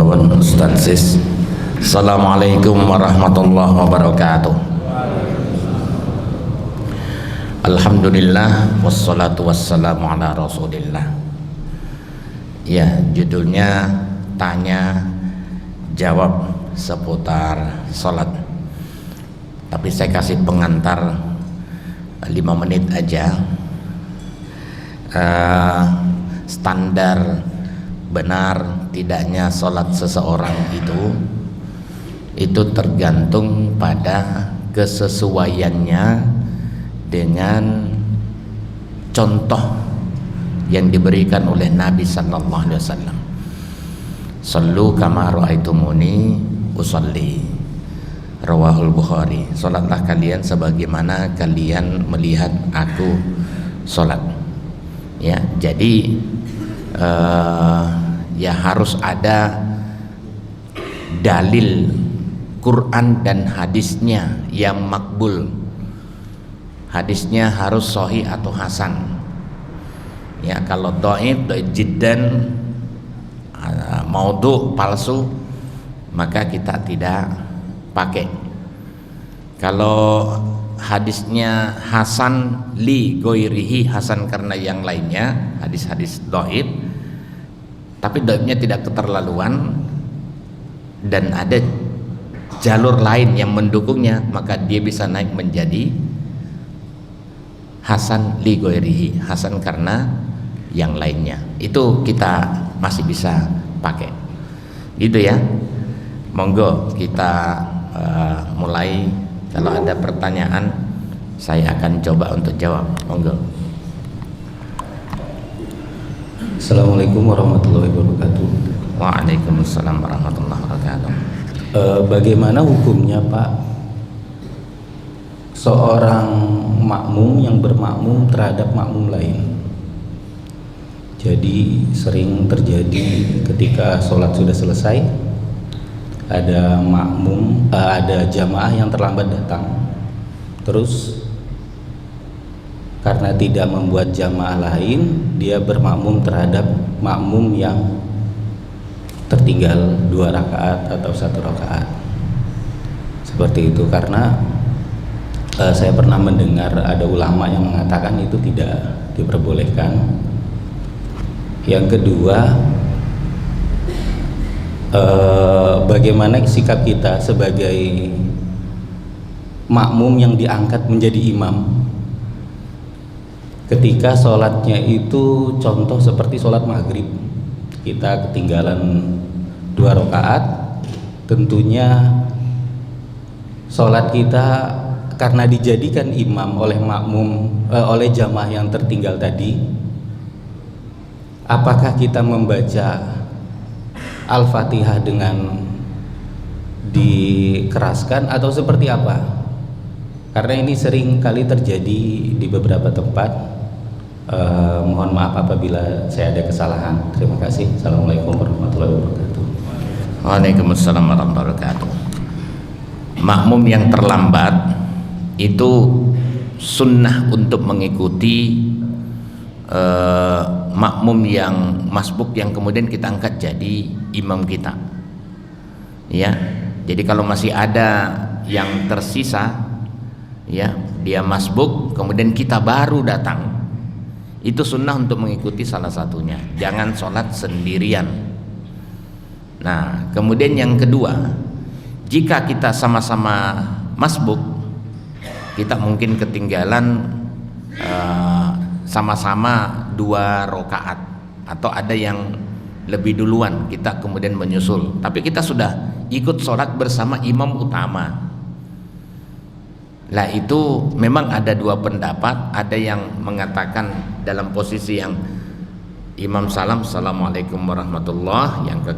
Nuwun Ustaz Sis. Assalamualaikum warahmatullahi wabarakatuh. Alhamdulillah wassalatu wassalamu ala Rasulillah. Ya, judulnya tanya jawab seputar salat. Tapi saya kasih pengantar 5 menit aja. Standar benar tidaknya sholat seseorang itu tergantung pada kesesuaiannya dengan contoh yang diberikan oleh Nabi sallallahu alaihi wasallam. Sallu kama ra'aitumuni usalli, rawahul Bukhari. Salatlah kalian sebagaimana kalian melihat aku salat. Ya, jadi ya harus ada dalil Quran dan hadisnya yang makbul. Hadisnya harus sahih atau hasan. Ya, kalau dhaif jiddan, maudhu, palsu, maka kita tidak pakai. Kalau hadisnya hasan li goirihi, hasan karena yang lainnya, hadis-hadis dhaif, tapi dhaifnya tidak keterlaluan dan ada jalur lain yang mendukungnya, maka dia bisa naik menjadi hasan li goirihi, hasan karena yang lainnya. Itu kita masih bisa pakai. Gitu ya. Monggo kita mulai. Kalau ada pertanyaan, saya akan coba untuk jawab. Monggo. Assalamualaikum warahmatullahi wabarakatuh. Waalaikumsalam warahmatullahi wabarakatuh. Bagaimana hukumnya, Pak, seorang makmum yang bermakmum terhadap makmum lain? Jadi sering terjadi ketika sholat sudah selesai, ada jamaah yang terlambat datang, terus karena tidak membuat jamaah lain, dia bermakmum terhadap makmum yang tertinggal 2 rakaat atau 1 rakaat. Seperti itu, karena saya pernah mendengar ada ulama yang mengatakan itu tidak diperbolehkan. Yang kedua, bagaimana sikap kita sebagai makmum yang diangkat menjadi imam ketika sholatnya itu contoh seperti sholat maghrib, kita ketinggalan 2 rakaat, tentunya sholat kita karena dijadikan imam oleh oleh jamaah yang tertinggal tadi, apakah kita membaca Al-Fatihah dengan dikeraskan atau seperti apa? Karena ini sering kali terjadi di beberapa tempat. Mohon maaf apabila saya ada kesalahan. Terima kasih. Assalamualaikum warahmatullahi wabarakatuh. Waalaikumsalam warahmatullahi wabarakatuh. Makmum yang terlambat itu sunnah untuk mengikuti makmum yang masbuk yang kemudian kita angkat jadi imam kita. Ya, jadi kalau masih ada yang tersisa, ya, dia masbuk kemudian kita baru datang, itu sunnah untuk mengikuti salah satunya. Jangan sholat sendirian. Nah, kemudian yang kedua, jika kita sama-sama masbuk, kita mungkin ketinggalan sama-sama 2 rakaat, atau ada yang lebih duluan, kita kemudian menyusul, tapi kita sudah ikut sholat bersama imam utama. Lah itu memang ada 2 pendapat. Ada yang mengatakan dalam posisi yang imam salam, assalamualaikum warahmatullah, yang ke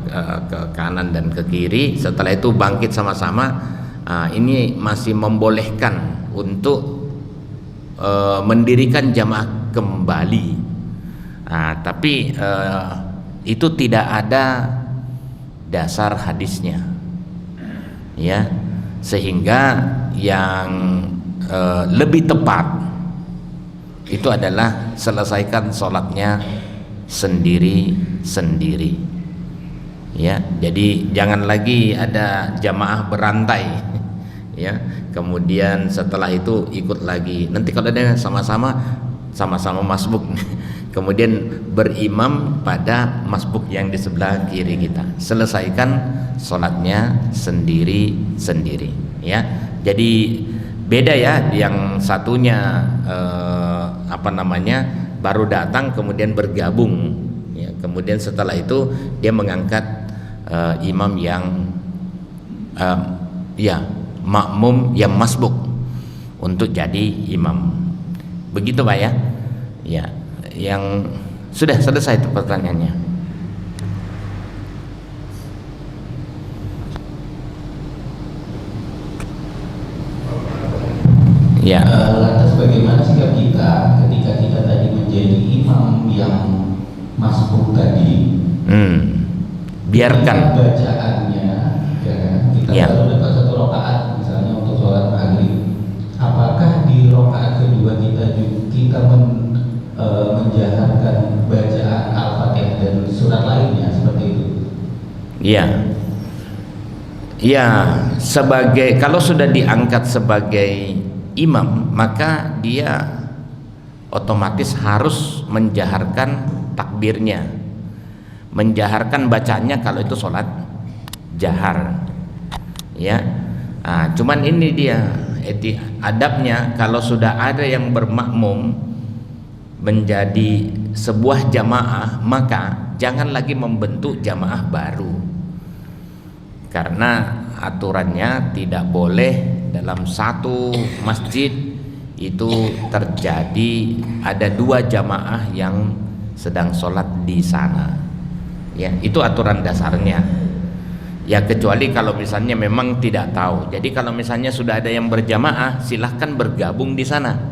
kanan dan ke kiri, setelah itu bangkit sama-sama. Ini masih membolehkan untuk mendirikan jamaah kembali. Tapi itu tidak ada dasar hadisnya, ya, sehingga yang lebih tepat itu adalah selesaikan sholatnya sendiri-sendiri. Ya, jadi jangan lagi ada jamaah berantai ya. Kemudian setelah itu ikut lagi. Nanti kalau ada sama-sama masbuk kemudian berimam pada masbuk yang di sebelah kiri kita. Selesaikan sholatnya sendiri-sendiri ya. Jadi beda ya, yang satunya baru datang kemudian bergabung ya. Kemudian setelah itu dia mengangkat imam yang makmum yang masbuk untuk jadi imam. Begitu Pak ya. Ya, yang sudah selesai itu pertanyaannya. Ya. Lantas bagaimana sikap kita ketika kita tadi menjadi imam yang masbuk tadi? Biarkan bacaannya, ya kan? Kita ya. baru dapat 1 rakaat misalnya untuk sholat maghrib. Apakah di rakaat kedua kita menjaharkan bacaan Al-Fatihah dan surat lainnya seperti itu? Iya. Ya, kalau sudah diangkat sebagai imam, maka dia otomatis harus menjaharkan takbirnya, menjaharkan bacaannya kalau itu sholat jahar ya. Cuman ini dia adabnya, kalau sudah ada yang bermakmum menjadi sebuah jamaah, maka jangan lagi membentuk jamaah baru, karena aturannya tidak boleh dalam satu masjid itu terjadi ada 2 jamaah yang sedang sholat di sana ya. Itu aturan dasarnya ya, kecuali kalau misalnya memang tidak tahu. Jadi kalau misalnya sudah ada yang berjamaah, silahkan bergabung di sana.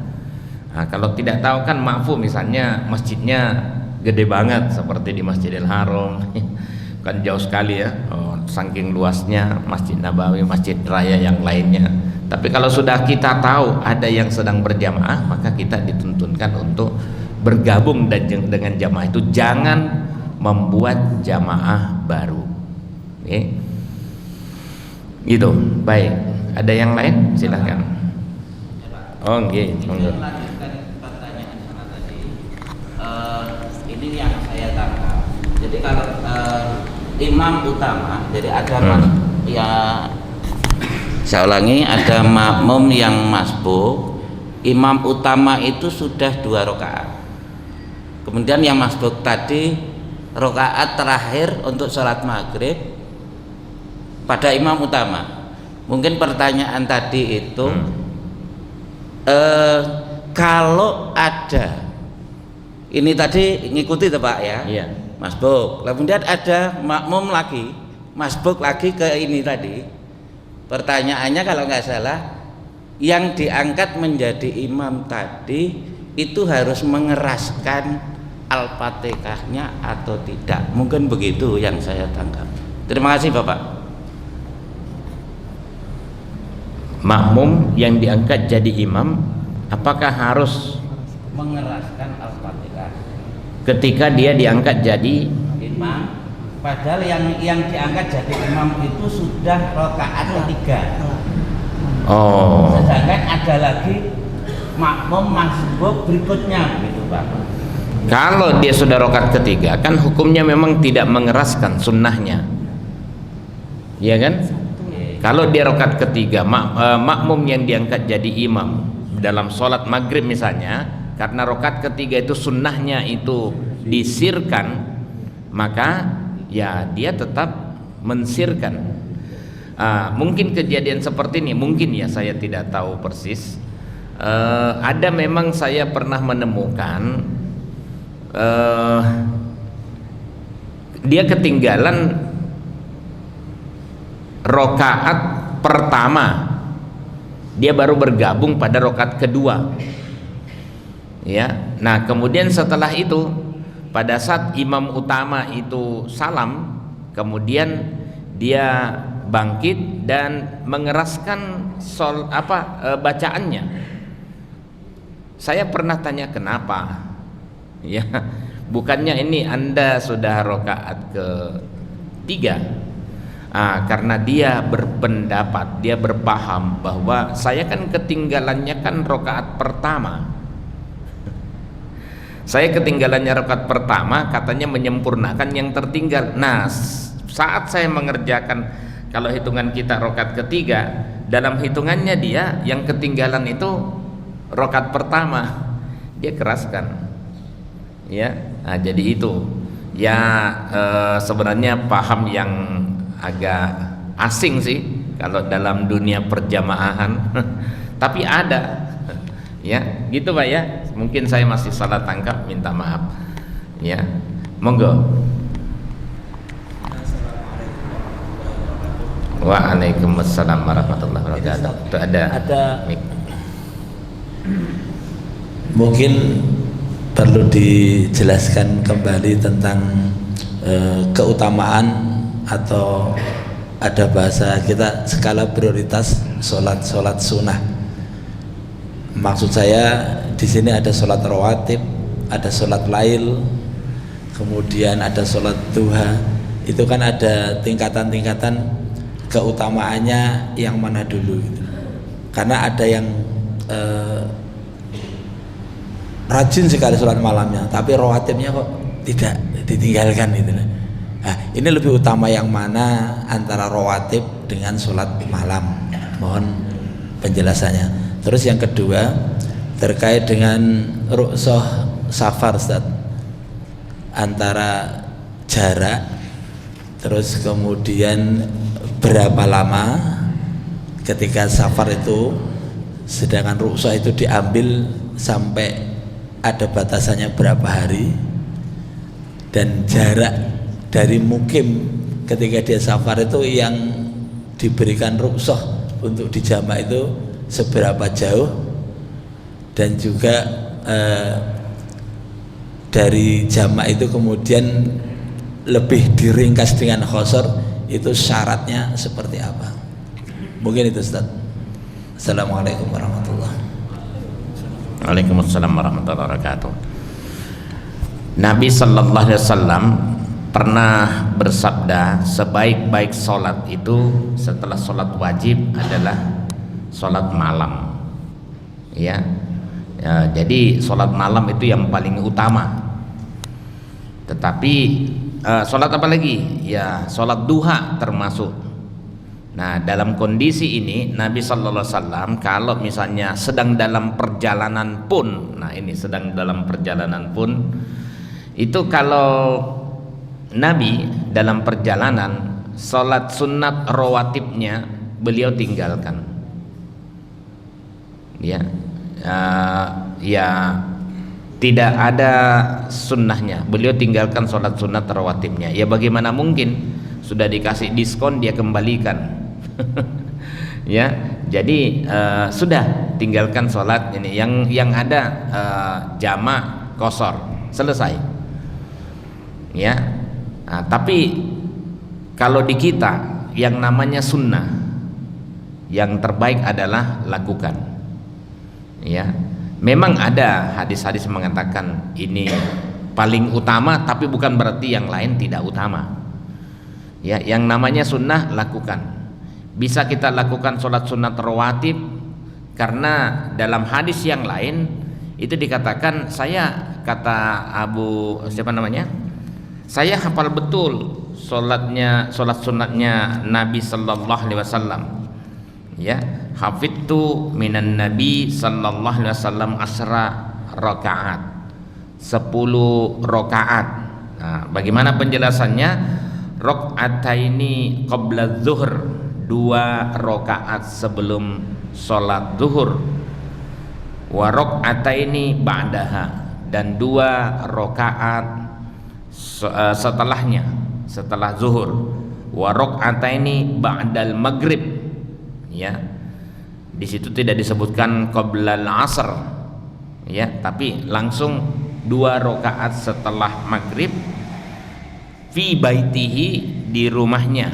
Kalau tidak tahu kan maaf, misalnya masjidnya gede banget seperti di Masjidil Haram kan jauh sekali ya, saking luasnya Masjid Nabawi, Masjid Raya yang lainnya. Tapi kalau sudah kita tahu ada yang sedang berjamaah, maka kita dituntunkan untuk bergabung dengan jamaah itu, jangan membuat jamaah baru. Oke. Gitu. Baik. Ada yang lain? Silahkan. Oh, nggih. Monggo. Melanjutkan pertanyaan sana tadi. Ini yang saya tangkap. Jadi kalau imam utama, jadi ada saya ulangi, ada makmum yang masbuk. Imam utama itu sudah 2 rakaat. Kemudian yang masbuk tadi rakaat terakhir untuk sholat maghrib pada imam utama. Mungkin pertanyaan tadi itu kalau ada ini tadi ngikuti tuh Pak ya, Iya. masbuk, kemudian ada makmum lagi masbuk lagi ke ini tadi. Pertanyaannya kalau nggak salah, yang diangkat menjadi imam tadi itu harus mengeraskan Al-Fatihahnya atau tidak? Mungkin begitu yang saya tangkap. Terima kasih Bapak. Makmum yang diangkat jadi imam, apakah harus Mengeraskan Al-Fatihah ketika dia diangkat jadi imam, padahal yang diangkat jadi imam itu sudah rakaat ketiga. Sedangkan ada lagi makmum masbuk berikutnya, begitu Pak. Kalau dia sudah rakaat ketiga, kan hukumnya memang tidak mengeraskan sunnahnya, ya kan? Kalau dia rakaat ketiga, makmum yang diangkat jadi imam dalam sholat maghrib misalnya, karena rakaat ketiga itu sunnahnya itu disirkan, maka ya dia tetap mensirkan. Mungkin kejadian seperti ini, mungkin ya, saya tidak tahu persis. Ada memang saya pernah menemukan dia ketinggalan rakaat pertama, dia baru bergabung pada rakaat kedua ya. Nah kemudian setelah itu pada saat imam utama itu salam, kemudian dia bangkit dan mengeraskan bacaannya. Saya pernah tanya kenapa ya, bukannya ini Anda sudah rakaat ketiga. Karena dia berpendapat, dia berpaham bahwa saya kan ketinggalannya kan rakaat pertama. Saya ketinggalannya rakaat pertama, katanya menyempurnakan yang tertinggal. Nah, saat saya mengerjakan, kalau hitungan kita rakaat ketiga, dalam hitungannya dia yang ketinggalan itu rakaat pertama, dia keraskan. Ya, jadi itu ya sebenarnya paham yang agak asing sih kalau dalam dunia perjamaahan tapi ada ya gitu Pak ya, mungkin saya masih salah tangkap, minta maaf ya, monggo. Waalaikumsalam warahmatullahi wabarakatuh. Itu ada mungkin perlu dijelaskan kembali tentang keutamaan atau ada bahasa kita skala prioritas sholat sunnah. Maksud saya di sini ada sholat rawatib, ada sholat lail, kemudian ada sholat duha. Itu kan ada tingkatan-tingkatan keutamaannya yang mana dulu gitu. Karena ada yang rajin sekali sholat malamnya, tapi rawatibnya kok tidak ditinggalkan gitu. Nah, ini lebih utama yang mana antara rawatib dengan sholat malam? Mohon penjelasannya. Terus yang kedua terkait dengan rukhsah safar, Ustaz, antara jarak, terus kemudian berapa lama ketika safar itu, sedangkan rukhsah itu diambil sampai ada batasannya berapa hari, dan jarak dari mukim ketika dia safar itu yang diberikan rukhsah untuk dijamak itu seberapa jauh, dan juga dari jamak itu kemudian lebih diringkas dengan qasar, itu syaratnya seperti apa? Mungkin itu, Ustaz. Assalamualaikum warahmatullahi wabarakatuh. Waalaikumsalam warahmatullahi wabarakatuh. Nabi sallallahu alaihi wasallam pernah bersabda, sebaik-baik sholat itu setelah sholat wajib adalah sholat malam ya, jadi sholat malam itu yang paling utama. Tetapi sholat apa lagi? Ya sholat duha termasuk. Nah, dalam kondisi ini Nabi sallallahu alaihi wasallam kalau misalnya sedang dalam perjalanan pun, nah ini sedang dalam perjalanan pun, itu kalau Nabi dalam perjalanan sholat sunat rawatibnya beliau tinggalkan ya, tidak ada sunnahnya, beliau tinggalkan sholat sunat rawatibnya. Ya bagaimana mungkin, sudah dikasih diskon dia kembalikan ya, jadi sudah tinggalkan sholat ini, yang ada jamak qasar, selesai ya. Nah, tapi kalau di kita yang namanya sunnah, yang terbaik adalah lakukan ya. Memang ada hadis-hadis mengatakan ini paling utama, tapi bukan berarti yang lain tidak utama ya. Yang namanya sunnah lakukan. Bisa kita lakukan sholat sunat rawatib, karena dalam hadis yang lain itu dikatakan, kata Abu siapa namanya, saya hafal betul sholat sunatnya Nabi sallallahu alaihi wasallam ya, hafidtu minan Nabi sallallahu alaihi wasallam asra rakaat, 10 rakaat. Nah, bagaimana penjelasannya? Rakaataini qabla zuhur, 2 rakaat sebelum sholat zuhur, wa rakaataini ba'daha, dan 2 rakaat setelahnya, setelah zuhur, wa rakaataini ba'dal maghrib ya. Di situ tidak disebutkan qoblal asr ya, tapi langsung 2 rakaat setelah maghrib, fi baitihi, di rumahnya,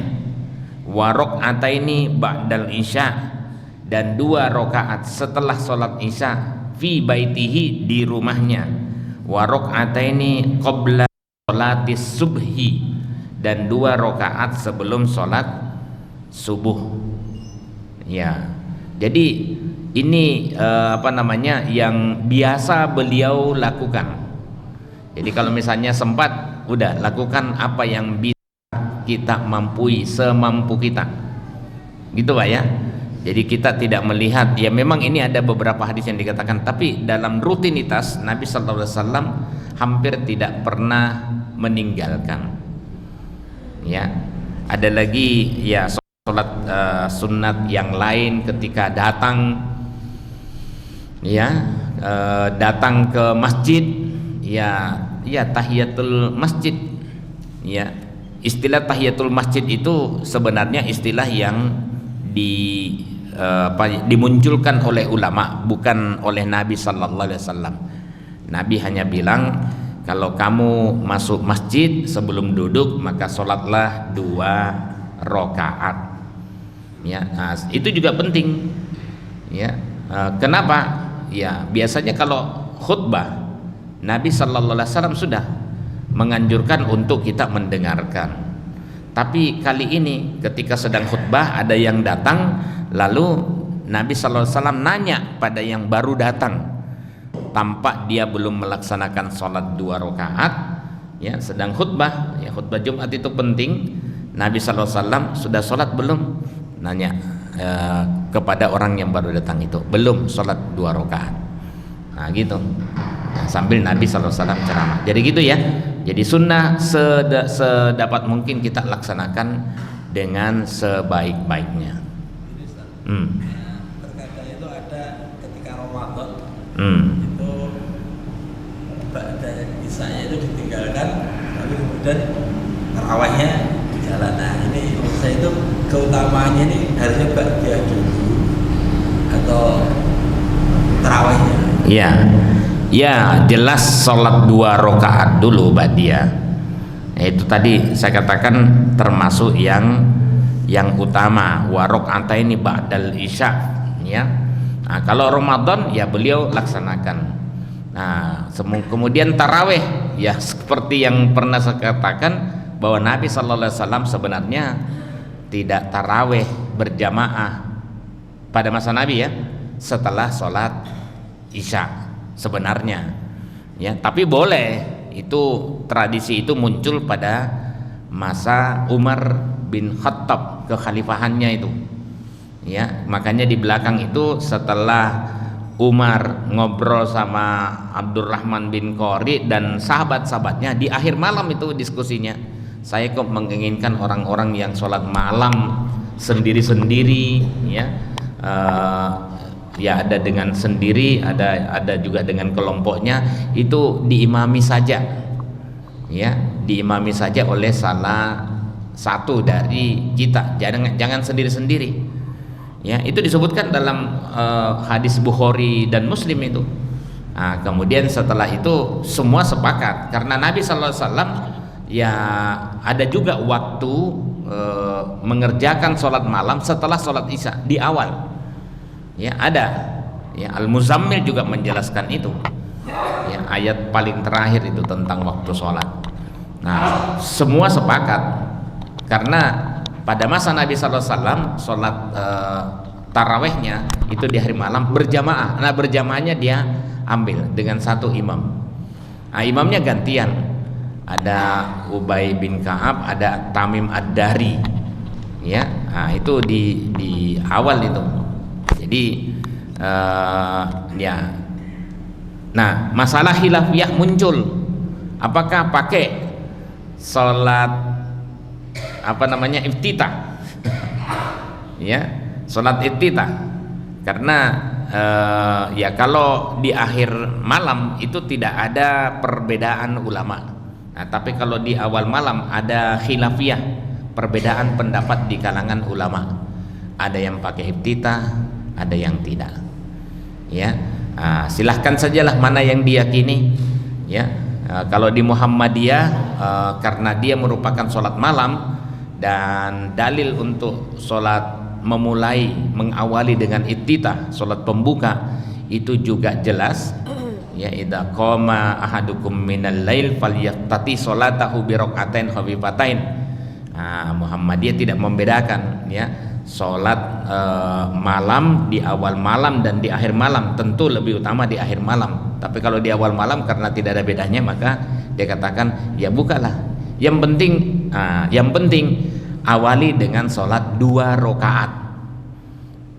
wa rakaataini ba'dal isya, dan 2 rakaat setelah sholat isya, fi baitihi, di rumahnya, wa rakaataini qabla sholatis subhi, dan 2 rakaat sebelum sholat subuh. Ya, jadi ini yang biasa beliau lakukan. Jadi kalau misalnya sempat, udah lakukan apa yang bisa kita mampui, semampu kita, gitu Pak ya. Jadi kita tidak melihat, ya memang ini ada beberapa hadis yang dikatakan, tapi dalam rutinitas Nabi Sallallahu Alaihi Wasallam hampir tidak pernah meninggalkan. Ya, ada lagi ya sholat sunat yang lain ketika datang, ya datang ke masjid, ya tahiyatul masjid, ya. Istilah tahiyatul masjid itu sebenarnya istilah yang dimunculkan oleh ulama, bukan oleh Nabi Sallallahu Alaihi Wasallam. Nabi hanya bilang, kalau kamu masuk masjid sebelum duduk maka sholatlah 2 rakaat. Ya, nah, itu juga penting. Ya, kenapa? Ya, biasanya kalau khutbah Nabi Sallallahu Alaihi Wasallam sudah menganjurkan untuk kita mendengarkan. Tapi kali ini ketika sedang khutbah ada yang datang, lalu Nabi Sallallahu Alaihi Wasallam nanya pada yang baru datang, tampak dia belum melaksanakan sholat 2 rakaat, ya sedang khutbah, ya khutbah Jumat itu penting. Nabi Sallallahu Alaihi Wasallam sudah sholat belum? Nanya kepada orang yang baru datang itu, belum sholat 2 rakaat. Nah gitu. Nah, sambil Nabi Sallallahu Alaihi Wasallam ceramah. Jadi gitu ya. Jadi sunnah sedapat mungkin kita laksanakan dengan sebaik-baiknya. Terkadang itu ada ketika Ramadan itu ba'da isya itu ditinggalkan, tapi kemudian tarawihnya di jalan. Nah ini menurut saya itu keutamaannya ini harusnya ba'da dulu atau tarawihnya. Ya. Ya, jelas sholat 2 rakaat dulu ba'diyah. Itu tadi saya katakan termasuk yang utama, wa raka'ataini ba'dal isya, ya. Nah, kalau Ramadan ya beliau laksanakan. Nah, kemudian tarawih ya seperti yang pernah saya katakan bahwa Nabi Sallallahu Alaihi Wasallam sebenarnya tidak tarawih berjamaah pada masa Nabi ya, setelah sholat isya sebenarnya, ya. Tapi boleh, itu tradisi itu muncul pada masa Umar bin Khattab, kekhalifahannya itu, ya. Makanya di belakang itu setelah Umar ngobrol sama Abdurrahman bin Qori dan sahabat-sahabatnya, di akhir malam itu diskusinya, saya kok menginginkan orang-orang yang sholat malam sendiri-sendiri, ya. Ya ada dengan sendiri, ada juga dengan kelompoknya, itu diimami saja, ya diimami saja oleh salah satu dari kita, jangan sendiri-sendiri, ya. Itu disebutkan dalam hadis Bukhari dan Muslim itu. Nah, kemudian setelah itu semua sepakat, karena Nabi Sallallahu Alaihi Wasallam ya ada juga waktu mengerjakan sholat malam setelah sholat isya di awal. Ya ada, ya Al-Muzammil juga menjelaskan itu, ya ayat paling terakhir itu tentang waktu sholat. Nah semua sepakat, karena pada masa Nabi Sallallahu Alaihi Wasallam sholat tarawehnya itu di hari malam berjamaah. Nah berjamaahnya dia ambil dengan 1 imam. Nah imamnya gantian, ada Ubay bin Ka'ab, ada Tamim Ad-Dari, ya. Nah itu di awal itu. Jadi ya, nah masalah khilafiyah muncul, apakah pakai sholat iftitah, ya sholat iftitah, karena ya kalau di akhir malam itu tidak ada perbedaan ulama. Nah, tapi kalau di awal malam ada khilafiyah, perbedaan pendapat di kalangan ulama. Ada yang pakai iftitah, ada yang tidak, ya. Silahkan sajalah mana yang diyakini, ya. Kalau di Muhammadiyah karena dia merupakan sholat malam dan dalil untuk sholat mengawali dengan iftitah, sholat pembuka itu juga jelas, ya. Idza qama ahadukum minal lail falyaftati sholatahu bi rak'atain khafifatain. Nah, Muhammadiyah tidak membedakan ya sholat malam di awal malam dan di akhir malam, tentu lebih utama di akhir malam. Tapi kalau di awal malam karena tidak ada bedanya, maka dia katakan ya bukalah. Yang penting awali dengan sholat 2 rakaat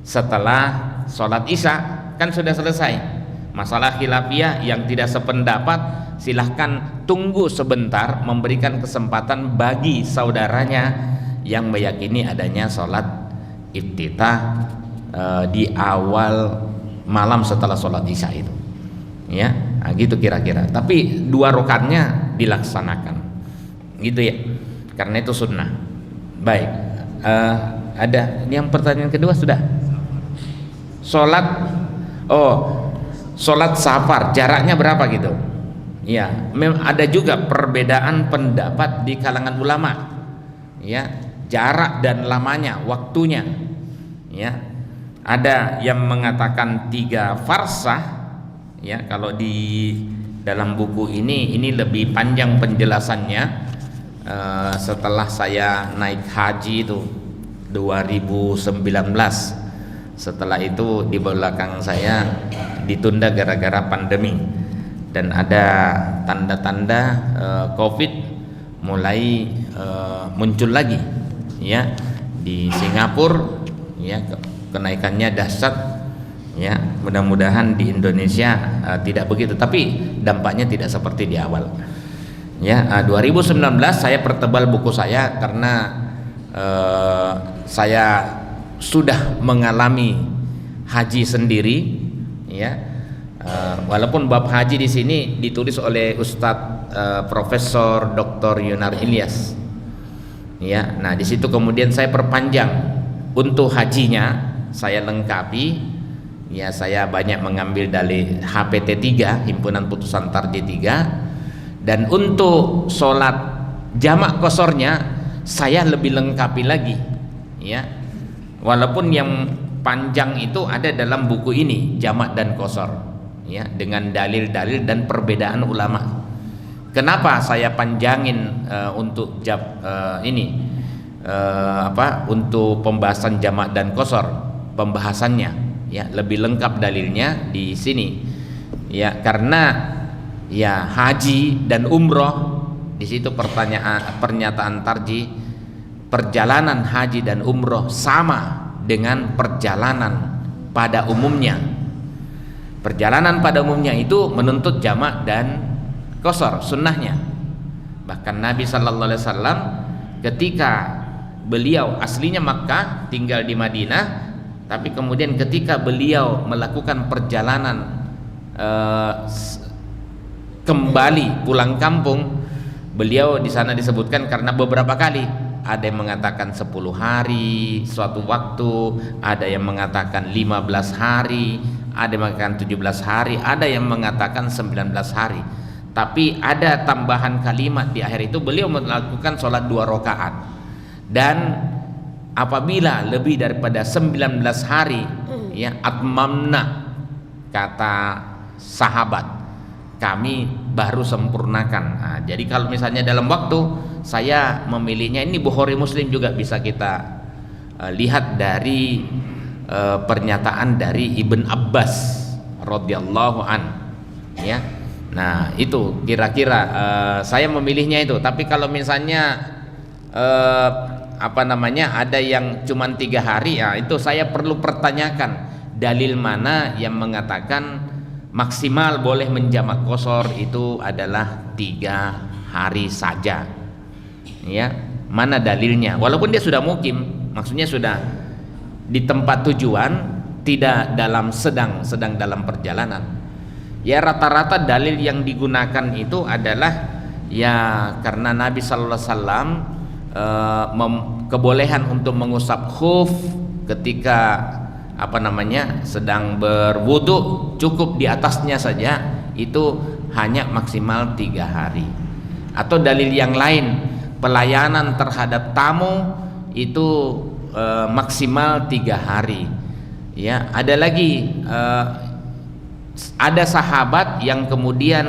setelah sholat isya, kan sudah selesai. Masalah khilafiyah yang tidak sependapat silahkan tunggu sebentar, memberikan kesempatan bagi saudaranya yang meyakini adanya sholat iftitah di awal malam setelah sholat isya itu, ya, nah, gitu kira-kira. Tapi 2 rakaatnya dilaksanakan, gitu ya, karena itu sunnah. Baik, ada yang pertanyaan kedua sudah. Sholat safar jaraknya berapa gitu? Ya, ada juga perbedaan pendapat di kalangan ulama, ya, jarak dan lamanya, waktunya, ya. Ada yang mengatakan 3 farsah, ya. Kalau di dalam buku ini lebih panjang penjelasannya. Setelah saya naik haji itu 2019, setelah itu di belakang saya ditunda gara-gara pandemi, dan ada tanda-tanda COVID mulai muncul lagi, ya, di Singapura, ya, kenaikannya dahsyat, ya. Mudah-mudahan di Indonesia tidak begitu, tapi dampaknya tidak seperti di awal, ya. 2019 saya pertebal buku saya karena saya sudah mengalami haji sendiri, ya. Walaupun bab haji di sini ditulis oleh Ustadz Profesor Dr. Yunar Ilyas, ya. Nah, di situ kemudian saya perpanjang untuk hajinya, saya lengkapi, ya. Saya banyak mengambil dari HPT 3, Himpunan Putusan Tarjih 3, dan untuk sholat jamak kosornya saya lebih lengkapi lagi, ya. Walaupun yang panjang itu ada dalam buku ini, jamak dan qashar, ya, dengan dalil-dalil dan perbedaan ulama. Kenapa saya panjangin untuk untuk pembahasan jamak dan qashar, pembahasannya, ya, lebih lengkap dalilnya di sini, ya, karena ya haji dan umroh di situ pernyataan tarjih, perjalanan haji dan umroh sama dengan perjalanan pada umumnya. Perjalanan pada umumnya itu menuntut jamak dan qashar sunnahnya. Bahkan Nabi Sallallahu Alaihi Wasallam ketika beliau aslinya Makkah, tinggal di Madinah, tapi kemudian ketika beliau melakukan perjalanan kembali pulang kampung, beliau di sana disebutkan karena beberapa kali, ada yang mengatakan 10 hari suatu waktu, ada yang mengatakan 15 hari, ada yang mengatakan 17 hari, ada yang mengatakan 19 hari. Tapi ada tambahan kalimat di akhir itu, beliau melakukan sholat 2 rakaat. Dan apabila lebih daripada 19 hari, ya, atmamna, kata sahabat, kami baru sempurnakan. Nah, jadi kalau misalnya dalam waktu, saya memilihnya, ini Bukhari Muslim juga bisa kita lihat dari pernyataan dari Ibn Abbas radhiyallahu an, ya. Nah, itu kira-kira saya memilihnya itu. Tapi kalau misalnya ada yang cuma 3 hari, ya, itu saya perlu pertanyakan dalil mana yang mengatakan maksimal boleh menjamak qashar itu adalah 3 hari saja, ya. Mana dalilnya? Walaupun dia sudah mukim, maksudnya sudah di tempat tujuan, tidak sedang dalam perjalanan, ya. Rata-rata dalil yang digunakan itu adalah, ya, karena Nabi Sallallahu Alaihi Wasallam kebolehan untuk mengusap khuf ketika sedang berwudu, cukup di atasnya saja, itu hanya maksimal 3 hari. Atau dalil yang lain, pelayanan terhadap tamu itu maksimal 3 hari, ya. Ada lagi ada sahabat yang kemudian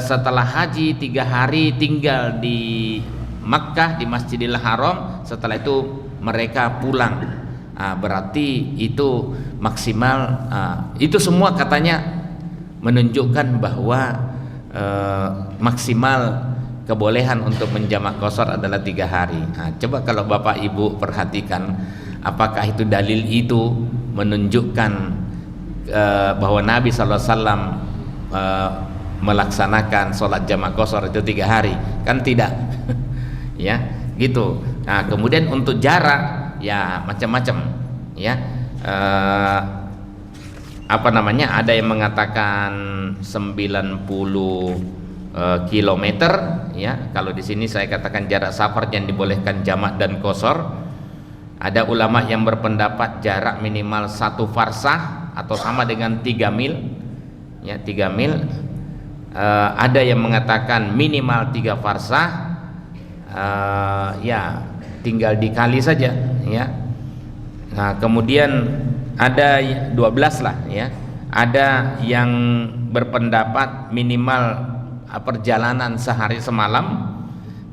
setelah haji 3 hari tinggal di Makkah, di Masjidil Haram, setelah itu mereka pulang. Berarti itu maksimal. Itu semua katanya menunjukkan bahwa maksimal kebolehan untuk menjamak qashar adalah 3 hari. Coba kalau Bapak Ibu perhatikan, apakah itu dalil itu menunjukkan bahwa Nabi SAW melaksanakan sholat jamak qashar itu 3 hari? Kan tidak. Ya, gitu. Nah, kemudian untuk jarak ya macam-macam, ya. Ada yang mengatakan 90 kilometer, ya. Kalau di sini saya katakan jarak safar yang dibolehkan jamak dan qashar. Ada ulama yang berpendapat jarak minimal 1 farsah atau sama dengan 3 mil, ya, 3 mil. Ada yang mengatakan minimal 3 farsah, ya tinggal dikali saja, ya. Nah, kemudian ada 12 lah, ya. Ada yang berpendapat minimal perjalanan sehari semalam,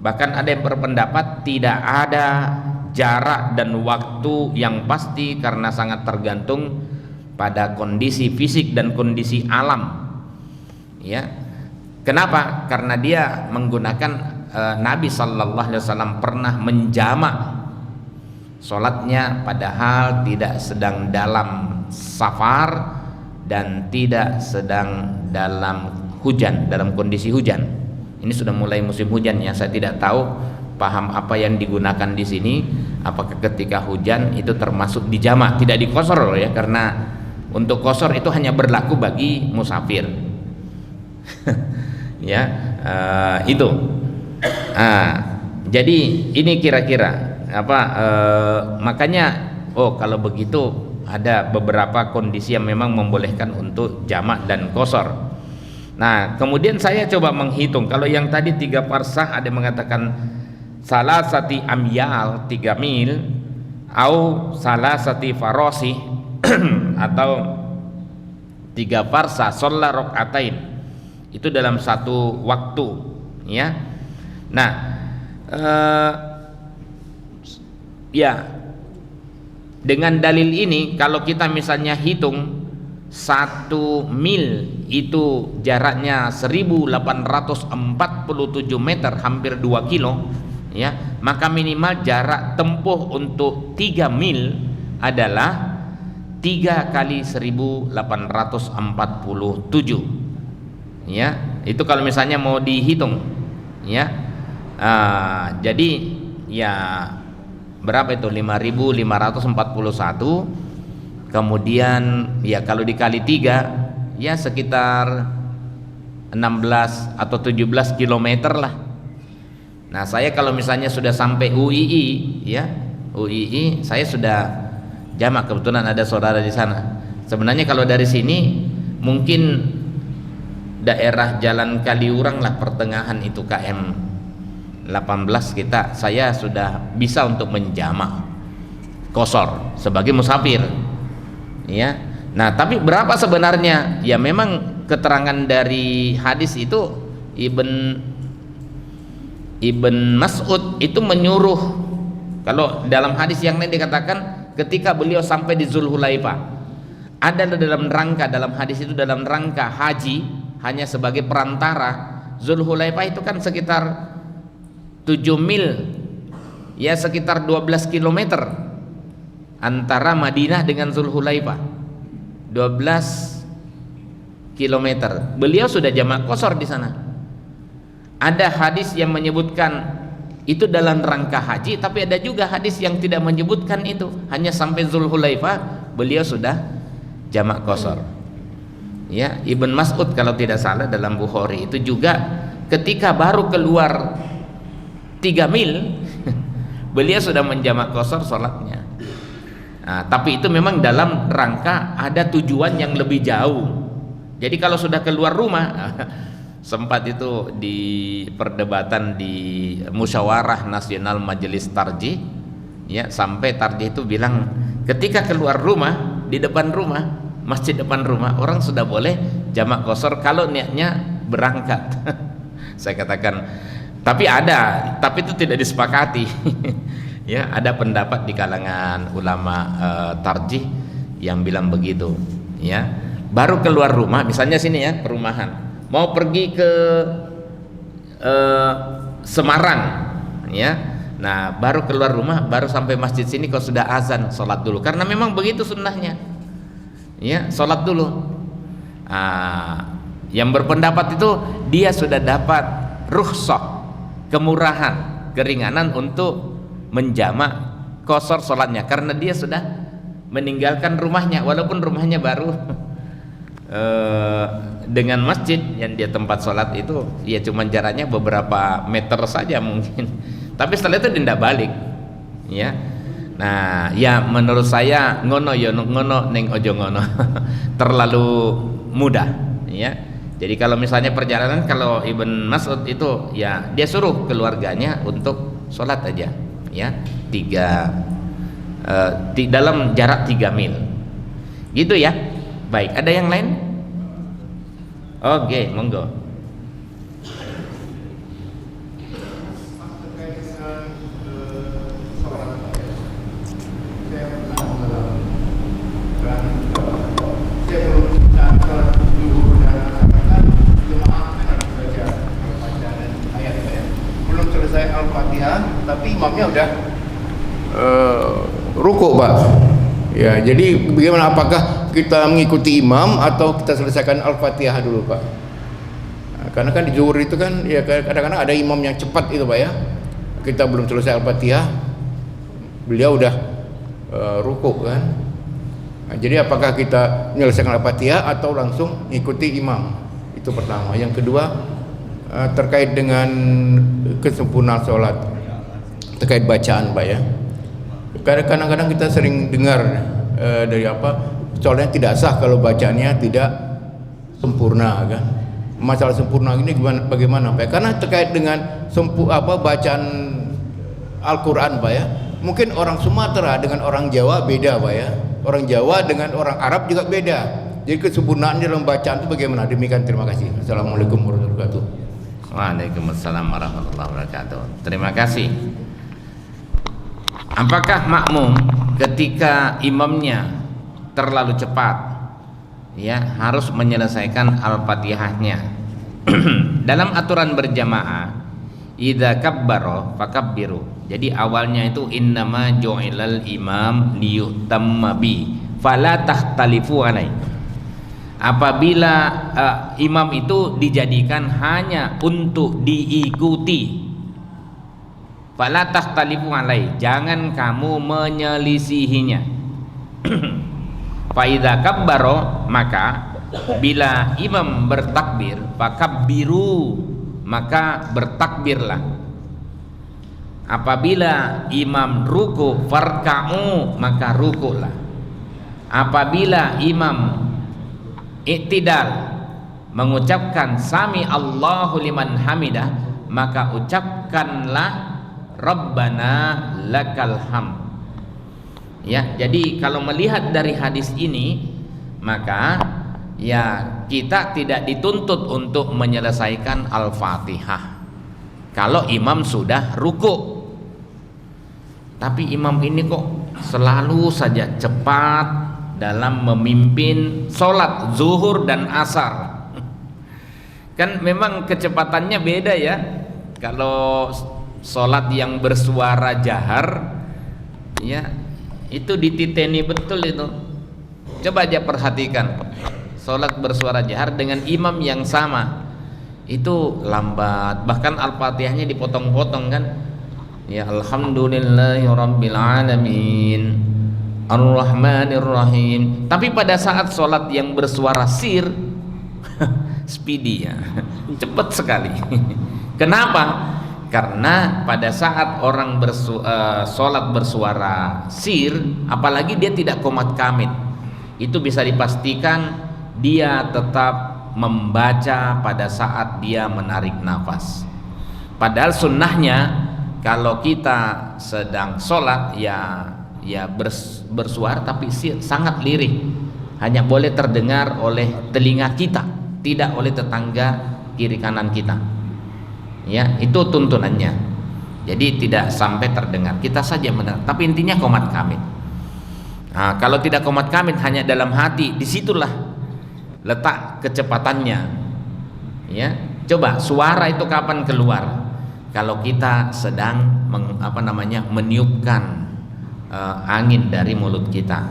bahkan ada yang berpendapat tidak ada jarak dan waktu yang pasti karena sangat tergantung pada kondisi fisik dan kondisi alam, ya. Kenapa? Karena dia menggunakan Nabi Sallallahu Alaihi Wasallam pernah menjamak sholatnya padahal tidak sedang dalam safar dan tidak sedang dalam hujan, dalam kondisi hujan. Ini sudah mulai musim hujan, ya. Saya tidak tahu paham apa yang digunakan di sini. Apakah ketika hujan itu termasuk dijamak, tidak di qashar, ya? Karena untuk qashar itu hanya berlaku bagi musafir. Ya, itu. Jadi ini kira-kira makanya kalau begitu ada beberapa kondisi yang memang membolehkan untuk jamak dan qashar. Nah, kemudian saya coba menghitung. Kalau yang tadi 3 farsah, ada yang mengatakan salasati amyal 3 mil, atau salasati farosi atau 3 farsah sholat rokaatain, itu dalam satu waktu, ya. Nah, ya, dengan dalil ini kalau kita misalnya hitung 1 mil itu jaraknya 1847 meter, hampir 2 kilo, ya, maka minimal jarak tempuh untuk 3 mil adalah 3 kali 1847, ya. Itu kalau misalnya mau dihitung, ya. Jadi ya berapa itu? 5.541. Kemudian ya kalau dikali 3 ya sekitar 16 atau 17 kilometer lah. Nah, saya kalau misalnya sudah sampai UII, ya, UII saya sudah jamak, kebetulan ada saudara di sana. Sebenarnya kalau dari sini mungkin daerah Jalan Kaliurang lah, pertengahan itu KM 18 saya sudah bisa untuk menjamak qashar sebagai musafir, ya. Nah, tapi berapa sebenarnya? Ya memang keterangan dari hadis itu Ibn Mas'ud itu menyuruh, kalau dalam hadis yang lain dikatakan ketika beliau sampai di Zulhulaifah, ada dalam hadis itu dalam rangka haji, hanya sebagai perantara. Zulhulaifah itu kan sekitar 7 mil, ya sekitar 12 kilometer antara Madinah dengan Zulhulaifah, 12 kilometer. Beliau sudah jamak qashar di sana. Ada hadis yang menyebutkan itu dalam rangka haji, tapi ada juga hadis yang tidak menyebutkan itu, hanya sampai Zulhulaifah beliau sudah jamak qashar. Ya, Ibn Mas'ud kalau tidak salah dalam Bukhari itu juga ketika baru keluar 3 mil beliau sudah menjamak qashar sholatnya. Nah, tapi itu memang dalam rangka ada tujuan yang lebih jauh. Jadi kalau sudah keluar rumah, sempat itu di perdebatan di Musyawarah Nasional Majelis Tarjih, ya, sampai tarjih itu bilang ketika keluar rumah, di depan rumah, masjid depan rumah, orang sudah boleh jamak qashar kalau niatnya berangkat. Saya katakan Tapi tapi itu tidak disepakati. Ya, ada pendapat di kalangan ulama tarjih yang bilang begitu. Ya, baru keluar rumah, misalnya sini ya, perumahan, mau pergi ke Semarang, ya. Nah, baru keluar rumah, baru sampai masjid sini kok sudah azan, sholat dulu. Karena memang begitu sunnahnya. Ya, sholat dulu. Yang berpendapat itu dia sudah dapat rukhsah, kemurahan, keringanan untuk menjamak qasar sholatnya karena dia sudah meninggalkan rumahnya, walaupun rumahnya baru dengan masjid yang dia tempat sholat itu ya cuma jaraknya beberapa meter saja mungkin, tapi setelah itu tidak balik, ya. Nah, ya menurut saya ngono ya ngono neng ojo ngono terlalu mudah, ya. Jadi kalau misalnya perjalanan, kalau Ibn Mas'ud itu ya dia suruh keluarganya untuk sholat aja, ya, dalam jarak 3 mil, gitu ya. Baik, ada yang lain? Oke, monggo. Al-Fatihah tapi imamnya udah rukuk, Pak. Ya, jadi bagaimana, apakah kita mengikuti imam atau kita selesaikan Al-Fatihah dulu, Pak? Nah, karena kan di zuhur itu kan ya kadang-kadang ada imam yang cepat itu, Pak, ya. Kita belum selesai Al-Fatihah, beliau udah rukuk kan. Nah, jadi apakah kita menyelesaikan Al-Fatihah atau langsung mengikuti imam? Itu pertama. Yang kedua, terkait dengan kesempurnaan sholat, terkait bacaan, Pak, ya. Kadang-kadang kita sering dengar dari sholatnya tidak sah kalau bacaannya tidak sempurna, kan. Masalah sempurna ini bagaimana, Pak? Karena terkait dengan bacaan Al-Quran, Pak, ya. Mungkin orang Sumatera dengan orang Jawa beda, Pak, ya. Orang Jawa dengan orang Arab juga beda. Jadi kesempurnaan dalam bacaan itu bagaimana? Demikian, terima kasih. Assalamualaikum warahmatullahi wabarakatuh. Waalaikumsalam warahmatullahi wabarakatuh. Terima kasih. Apakah makmum ketika imamnya terlalu cepat, ya, harus menyelesaikan Al-Fatihahnya? Dalam aturan berjamaah, idza kabbara fakabbiru. Jadi awalnya itu innama ju'ilal imam liyutamma bi fala tahtalifu alaihi. Apabila imam itu dijadikan hanya untuk diikuti, fala takhtalifu alai, jangan kamu menyelisihinya. Fa idza kabbara, maka bila imam bertakbir, fakabbiru, maka bertakbirlah. Apabila imam ruku, farka'u, maka rukuklah. Apabila imam i'tidal, mengucapkan sami Allahu liman hamidah, maka ucapkanlah Rabbana lakal hamd. Ya, jadi kalau melihat dari hadis ini, maka ya kita tidak dituntut untuk menyelesaikan Al-Fatihah kalau imam sudah ruku. Tapi imam ini kok selalu saja cepat dalam memimpin sholat zuhur dan asar. Kan memang kecepatannya beda, ya. Kalau sholat yang bersuara jahar, ya, itu dititeni betul itu. Coba aja perhatikan sholat bersuara jahar dengan imam yang sama, itu lambat, bahkan Al-Fatihahnya dipotong-potong, kan. Ya, alhamdulillahirabbil alamin Ar-Rahmanir-Rahim. Tapi pada saat sholat yang bersuara sir, speedy, ya, cepat sekali. Kenapa? Karena pada saat orang sholat bersuara sir, apalagi dia tidak qomat kamit, itu bisa dipastikan dia tetap membaca pada saat dia menarik nafas. Padahal sunnahnya kalau kita sedang sholat ya bersuara tapi sangat lirih, hanya boleh terdengar oleh telinga kita, tidak oleh tetangga kiri kanan kita. Ya, itu tuntunannya. Jadi tidak sampai terdengar, kita saja mendengar. Tapi intinya qomat kamit. Nah, kalau tidak qomat kamit hanya dalam hati, disitulah letak kecepatannya. Ya, coba suara itu kapan keluar? Kalau kita sedang meniupkan angin dari mulut kita.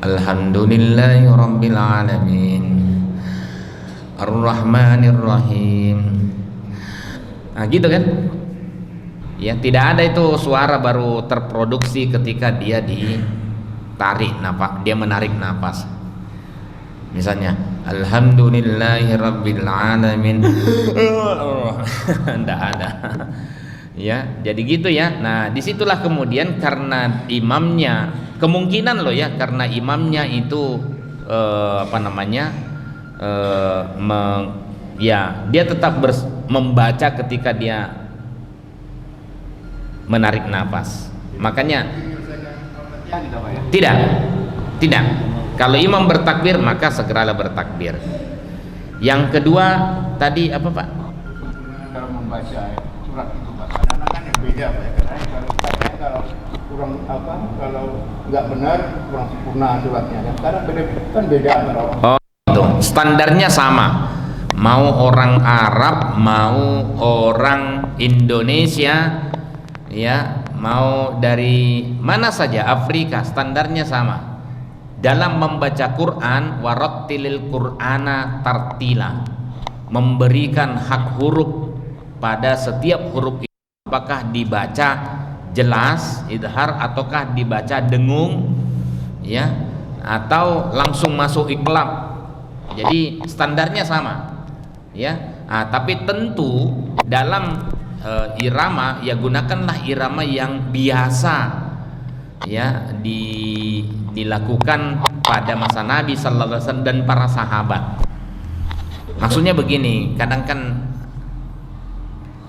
Alhamdulillahirabbil alamin. Ar-Rahmanir-Rahim. Nah, gitu kan? Ya, tidak ada itu suara baru terproduksi ketika dia ditarik napas, dia menarik napas. Misalnya, Alhamdulillahirabbil alamin. Enggak ada. Ya, jadi gitu ya. Nah, disitulah kemudian karena imamnya, kemungkinan loh ya, karena imamnya itu dia tetap membaca ketika dia menarik nafas. Makanya tidak. Kalau imam bertakbir maka segeralah bertakbir. Yang kedua tadi apa Pak? Kalau membaca surat itu Pak, kadang-kadang yang beda Pak. Kalau kurang kalau nggak benar kurang sempurna suratnya. Karena beda antara orang. Oh, itu standarnya sama. Mau orang Arab, mau orang Indonesia, ya, mau dari mana saja Afrika, standarnya sama. Dalam membaca Quran, warattilil Qur'ana tartila, memberikan hak huruf pada setiap huruf itu, apakah dibaca jelas idhar ataukah dibaca dengung, ya, atau langsung masuk iqlab. Jadi standarnya sama. Ya, tapi tentu dalam irama ya gunakanlah irama yang biasa ya dilakukan pada masa Nabi sallallahu alaihi wasallam dan para sahabat. Maksudnya begini, kadang kan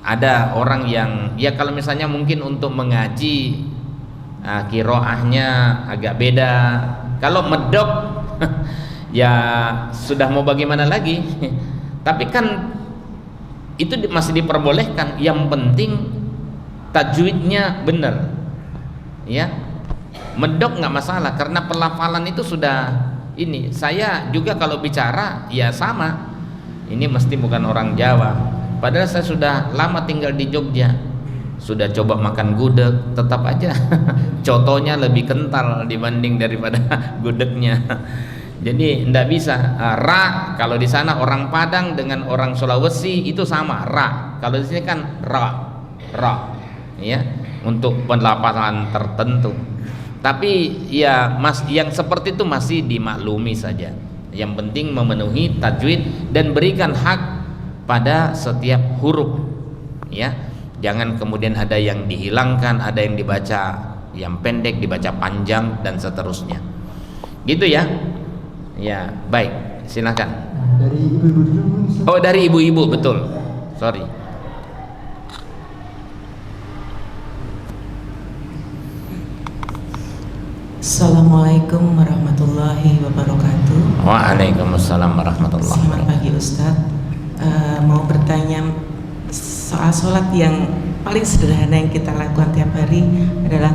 ada orang yang ya kalau misalnya mungkin untuk mengaji qiraahnya agak beda. Kalau medok ya sudah mau bagaimana lagi. Tapi kan itu masih diperbolehkan. Yang penting tajwidnya benar, ya. Medok nggak masalah karena pelafalan itu sudah ini. Saya juga kalau bicara ya sama. Ini mesti bukan orang Jawa. Padahal saya sudah lama tinggal di Jogja. Sudah coba makan gudeg, tetap aja cotonya lebih kental dibanding daripada gudegnya. Jadi tidak bisa ra kalau di sana orang Padang dengan orang Sulawesi itu sama ra. Kalau di sini kan ra, ya, untuk pelafalan tertentu. Tapi ya yang seperti itu masih dimaklumi saja. Yang penting memenuhi tajwid dan berikan hak pada setiap huruf, ya. Jangan kemudian ada yang dihilangkan, ada yang dibaca yang pendek, dibaca panjang dan seterusnya. Gitu ya. Ya, baik, silakan. Dari ibu-ibu dulu. Oh, dari ibu-ibu, betul. Sorry. Assalamualaikum warahmatullahi wabarakatuh. Waalaikumsalam warahmatullahi Selamat wabarakatuh. pagi Ustadz. Mau bertanya soal sholat yang paling sederhana yang kita lakukan tiap hari adalah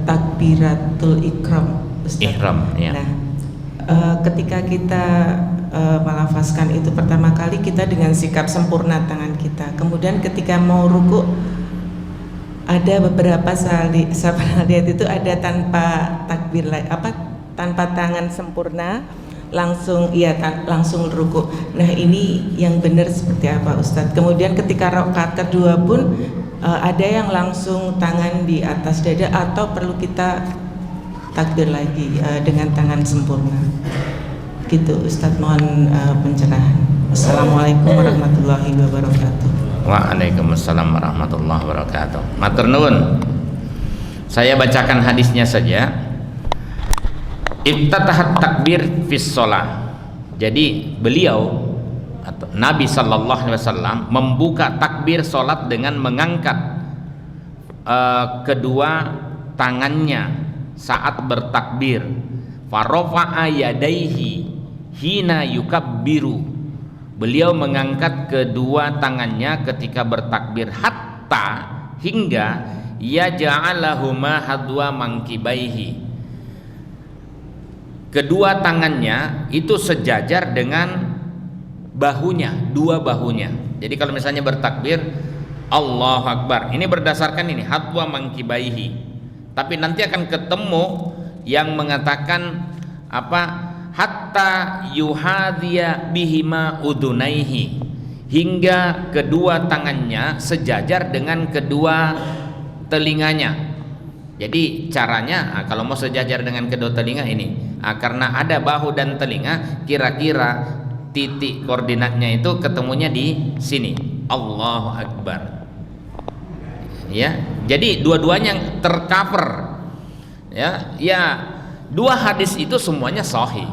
takbiratul ikram, Ustadz. Ihram, ya. Nah, ketika kita melafazkan itu pertama kali kita dengan sikap sempurna tangan kita. Kemudian ketika mau ruku ada beberapa saya lihat itu ada tanpa takbir tanpa tangan sempurna langsung langsung ruku. Nah, ini yang benar seperti apa Ustadz? Kemudian ketika rakaat kedua pun ada yang langsung tangan di atas dada atau perlu kita takbir lagi dengan tangan sempurna. Gitu Ustadz, mohon pencerahan. Assalamualaikum warahmatullahi wabarakatuh. Waalaikumsalam warahmatullahi wabarakatuh. Matur nuwun. Saya bacakan hadisnya saja. Iftatahat takbir fis shalah. Jadi beliau atau Nabi sallallahu alaihi wasallam membuka takbir salat dengan mengangkat kedua tangannya saat bertakbir. Farofa'a yadaihi hina yukabbiru. beliau mengangkat kedua tangannya ketika bertakbir hatta hingga yaj'alahuma hadwa mankibaihi, kedua tangannya itu sejajar dengan bahunya, dua bahunya. Jadi kalau misalnya bertakbir Allahu Akbar, ini berdasarkan ini hadwa mankibaihi, tapi nanti akan ketemu yang mengatakan apa, hatta yuhadhiya bihima udunaihi, hingga kedua tangannya sejajar dengan kedua telinganya. Jadi caranya kalau mau sejajar dengan kedua telinga ini, karena ada bahu dan telinga, kira-kira titik koordinatnya itu ketemunya di sini, Allahu Akbar. Ya, jadi dua-duanya tercover. Ya, dua hadis itu semuanya sahih.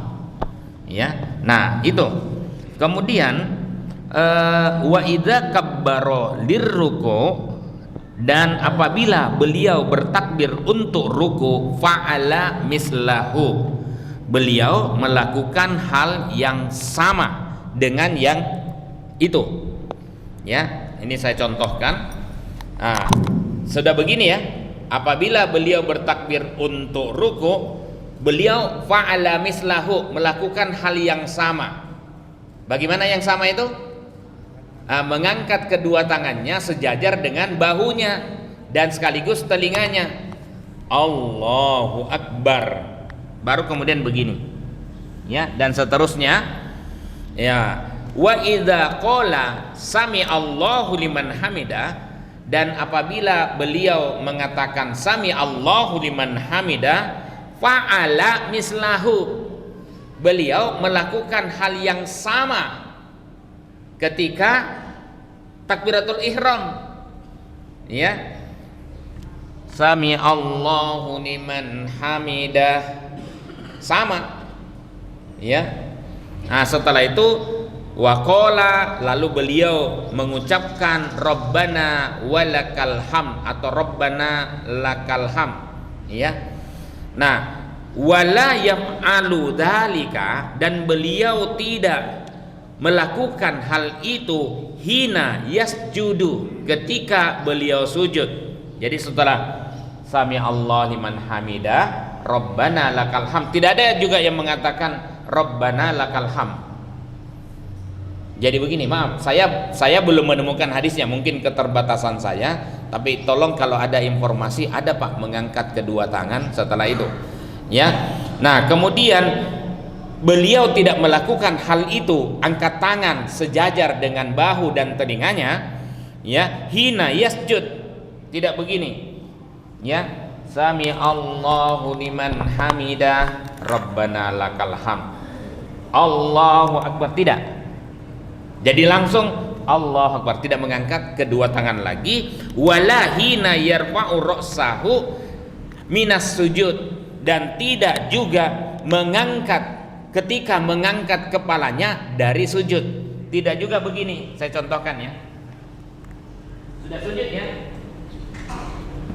Ya, nah itu. Kemudian wa idza kabbara lirruku, dan apabila beliau bertakbir untuk ruku, fa'ala mislahu, beliau melakukan hal yang sama dengan yang itu. Ya, ini saya contohkan. Sudah begini ya, apabila beliau bertakbir untuk ruku, beliau fa'ala mislahu, melakukan hal yang sama. Bagaimana yang sama itu? Mengangkat kedua tangannya sejajar dengan bahunya dan sekaligus telinganya, Allahu Akbar, baru kemudian begini, ya, dan seterusnya. Ya, wa idza qala sami Allahu liman hamidah, dan apabila beliau mengatakan sami Allahu liman hamidah, fa'ala mislahu, beliau melakukan hal yang sama ketika takbiratul ihram. Ya, sami Allahu liman hamidah, sama. Ya, nah setelah itu waqala, lalu beliau mengucapkan Rabbana walakal ham atau Rabbana lakal ham. Ya, nah wala yaf'alu dzalika, dan beliau tidak melakukan hal itu hina yasjudu, ketika beliau sujud. Jadi setelah sami Allah liman hamidah Rabbana lakal ham, tidak ada juga yang mengatakan Rabbana lakal ham. Jadi begini, maaf, saya belum menemukan hadisnya, mungkin keterbatasan saya, tapi tolong kalau ada informasi, ada Pak mengangkat kedua tangan setelah itu. Ya, nah kemudian beliau tidak melakukan hal itu, angkat tangan sejajar dengan bahu dan telinganya, ya, hina yasjud, tidak begini, ya, sami Allahu liman hamidah Rabbana lakal ham, Allahu Akbar, tidak. Jadi langsung Allahu Akbar, tidak mengangkat kedua tangan lagi. Wala hina yarfa'u ra'sahu minas sujud, dan tidak juga mengangkat ketika mengangkat kepalanya dari sujud, tidak juga begini. Saya contohkan ya, sudah sujud ya,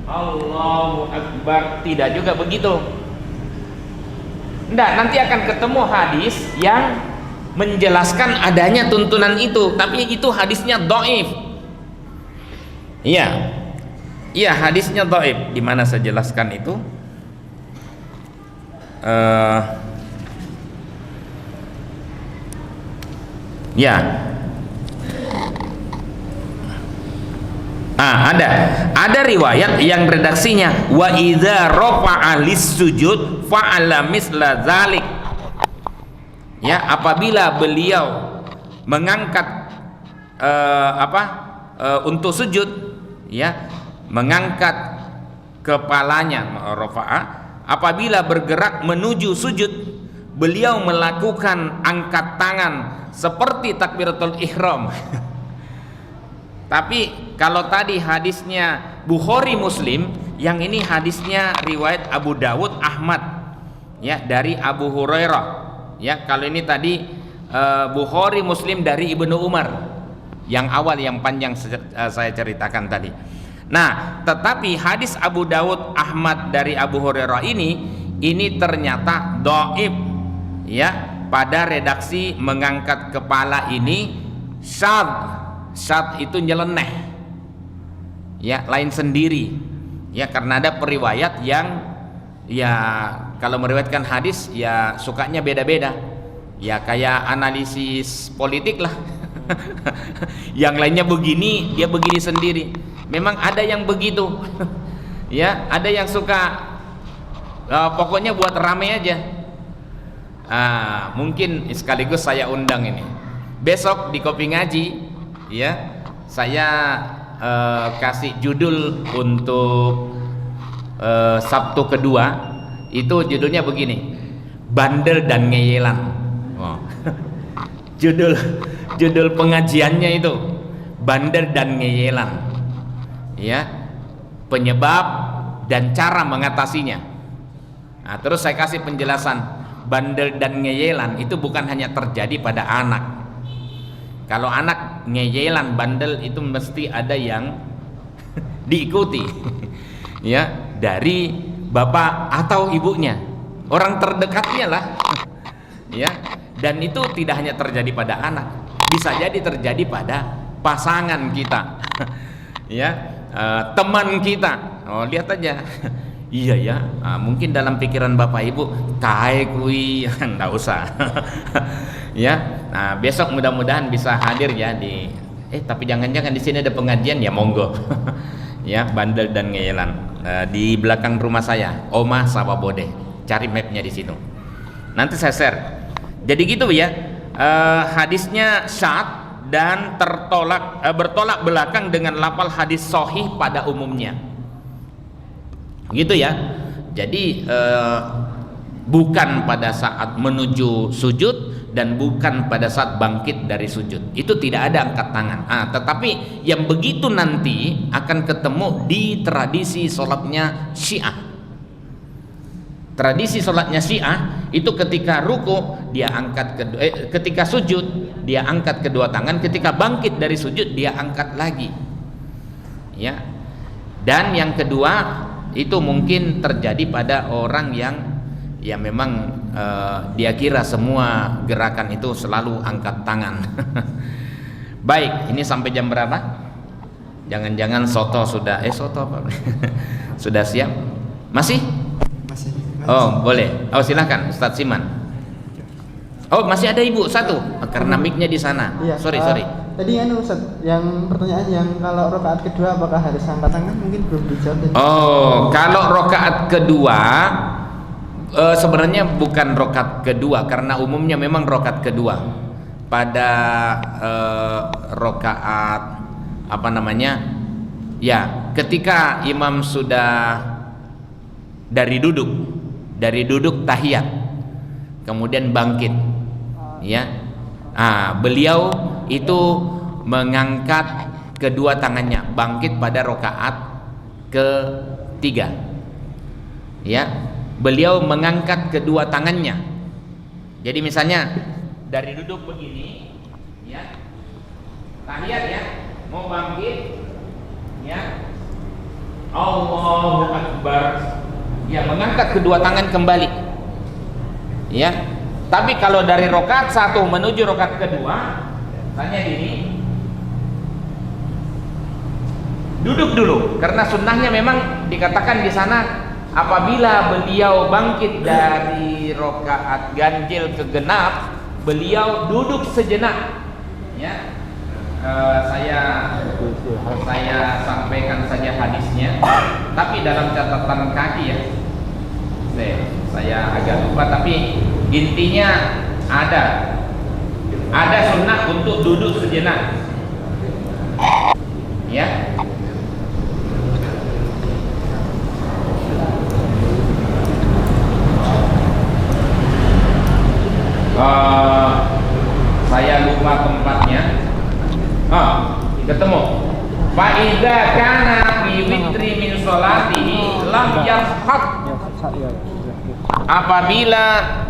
Allahu Akbar, tidak juga begitu. Enggak, nanti akan ketemu hadis yang menjelaskan adanya tuntunan itu, tapi itu hadisnya dhaif. Iya, iya, hadisnya dhaif. Di mana saya jelaskan itu? Ya, ada riwayat yang redaksinya wa idza rafa'a lis-sujud fa'ala misla dzalik. Ya, apabila beliau mengangkat untuk sujud, ya, mengangkat kepalanya, rafa'a, apabila bergerak menuju sujud, beliau melakukan angkat tangan seperti takbiratul ihram. Tapi kalau tadi hadisnya Bukhari Muslim, yang ini hadisnya riwayat Abu Dawud Ahmad, ya, dari Abu Hurairah. Ya, kalau ini tadi Bukhari Muslim dari Ibnu Umar, yang awal yang panjang saya ceritakan tadi. Nah, tetapi hadis Abu Dawud Ahmad dari Abu Hurairah ini ternyata dhaif, ya, pada redaksi mengangkat kepala ini syadz itu nyeleneh, ya, lain sendiri, ya, karena ada periwayat yang ya kalau meriwayatkan hadis ya sukanya beda-beda, ya kayak analisis politik lah. Yang lainnya begini, dia begini sendiri. Memang ada yang begitu. Ya, ada yang suka pokoknya buat rame aja. Mungkin sekaligus saya undang ini. Besok di Kopi Ngaji, ya, saya kasih judul untuk Sabtu kedua, itu judulnya begini, bandel dan ngeyelan. Judul pengajiannya itu bandel dan ngeyelan, ya, penyebab dan cara mengatasinya. Nah, terus saya kasih penjelasan, bandel dan ngeyelan itu bukan hanya terjadi pada anak. Kalau anak ngeyelan, bandel, itu mesti ada yang diikuti, ya, dari bapak atau ibunya, orang terdekatnya lah, ya. Dan itu tidak hanya terjadi pada anak, bisa jadi terjadi pada pasangan kita, ya, teman kita. Oh, lihat aja. Iya ya, mungkin dalam pikiran bapak ibu tae kui, nggak usah. Ya, nah besok mudah-mudahan bisa hadir ya di. Tapi jangan-jangan di sini ada pengajian, ya monggo. Ya, bandel dan ngeyelan di belakang rumah saya, Oma Sawabode. Cari mapnya di situ. Nanti saya share. Jadi gitu ya, hadisnya syad dan bertolak belakang dengan lafal hadis sahih pada umumnya. Gitu ya. Jadi bukan pada saat menuju sujud dan bukan pada saat bangkit dari sujud. Itu tidak ada angkat tangan. Tetapi yang begitu nanti akan ketemu di tradisi sholatnya Syiah. Tradisi sholatnya Syiah itu ketika ruku dia angkat ketika sujud dia angkat kedua tangan, ketika bangkit dari sujud dia angkat lagi, ya. Dan yang kedua itu mungkin terjadi pada orang yang ya memang dia kira semua gerakan itu selalu angkat tangan. Baik, ini sampai jam berapa? Jangan-jangan soto sudah soto apa? Sudah siap? Masih? Oh boleh. Oh silakan Ustadz Siman. Oh masih ada ibu satu karena mic-nya di sana. Iya, sorry. Tadi Ustadz, yang pertanyaan yang kalau rakaat kedua apakah harus angkat tangan, mungkin belum dijawab. Oh kalau rakaat kedua sebenarnya bukan rakaat kedua karena umumnya memang rakaat kedua pada rakaat apa namanya? Ya ketika imam sudah dari duduk tahiyat kemudian bangkit, ya, beliau itu mengangkat kedua tangannya bangkit pada rakaat ketiga, ya, beliau mengangkat kedua tangannya. Jadi misalnya dari duduk begini, ya, tahiyat ya, mau bangkit, ya, Allahu Akbar. Ya, mengangkat kedua tangan kembali, ya. Tapi kalau dari rakaat satu menuju rakaat kedua, tanya gini, duduk dulu, karena sunnahnya memang dikatakan di sana apabila beliau bangkit dari rakaat ganjil ke genap, beliau duduk sejenak, ya. Saya sampaikan saja hadisnya, tapi dalam catatan kaki ya. Saya agak lupa, tapi intinya ada sunnah untuk duduk sejenak, ya. Saya lupa tempatnya. Ketemu. Fa idza kana fi witri min sholatihi lam yafhad. Apabila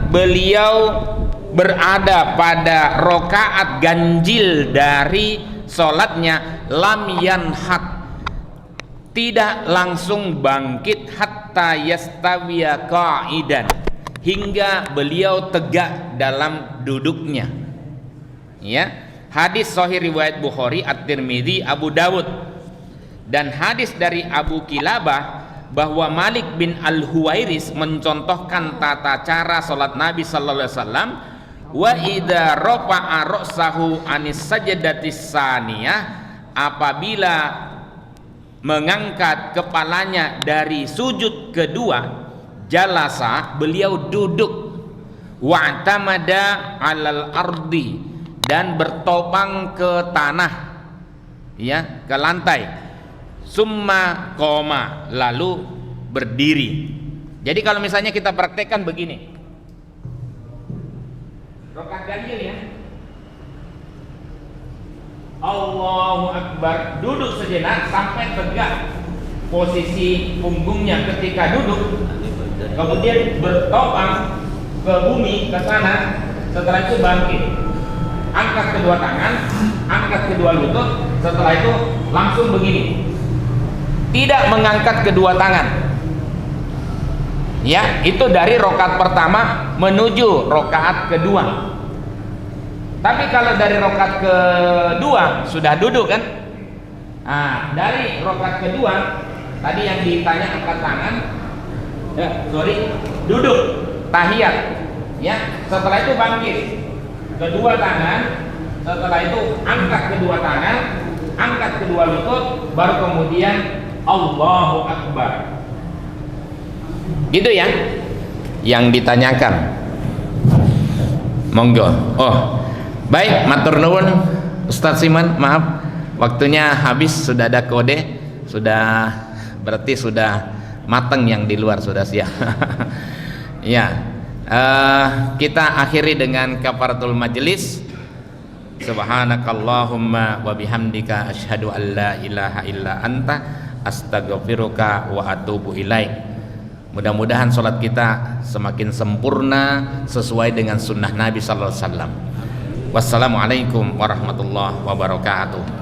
beliau berada pada rakaat ganjil dari sholatnya, lam yanhad, tidak langsung bangkit hatta yastawiya qa'idan, hingga beliau tegak dalam duduknya. Ya, hadis sahih riwayat Bukhari, At-Tirmidzi, Abu Dawud, dan hadis dari Abu Kilabah bahwa Malik bin Al-Huwairis mencontohkan tata cara salat Nabi sallallahu alaihi wasallam, wa idza rafa'a ra'sahu anis sajdatis saniyah, apabila mengangkat kepalanya dari sujud kedua, jalasa, beliau duduk, wa'tamada 'alal ardi, dan bertopang ke tanah, ya, ke lantai, summa qoma, lalu berdiri. Jadi kalau misalnya kita praktekkan begini, rakaat ganjil ya, Allahu Akbar, duduk sejenak sampai tegak posisi punggungnya ketika duduk, kemudian bertopang ke bumi, ke sana, setelah itu bangkit, angkat kedua tangan, angkat kedua lutut, setelah itu langsung begini, tidak mengangkat kedua tangan. Ya, itu dari rakaat pertama menuju rakaat kedua. Tapi kalau dari rakaat kedua sudah duduk kan? Nah, dari rakaat kedua tadi yang ditanya angkat tangan, duduk, tahiyat, ya. Setelah itu bangkit, kedua tangan, setelah itu angkat kedua tangan, angkat kedua lutut, baru kemudian Allahu Akbar. Gitu ya yang ditanyakan. Monggo. Oh, baik, matur nuwun Ustadz Siman, maaf waktunya habis, sudah ada kode, sudah berarti sudah mateng yang di luar, sudah siap. Ya, kita akhiri dengan kafaratul majelis. Subhanakallahumma wa bihamdika asyhadu an la ilaha illa anta astaghfiruka wa atubu ilaik. Mudah-mudahan sholat kita semakin sempurna sesuai dengan sunnah Nabi sallallahu alaihi wasallam. Wassalamualaikum warahmatullahi wabarakatuh.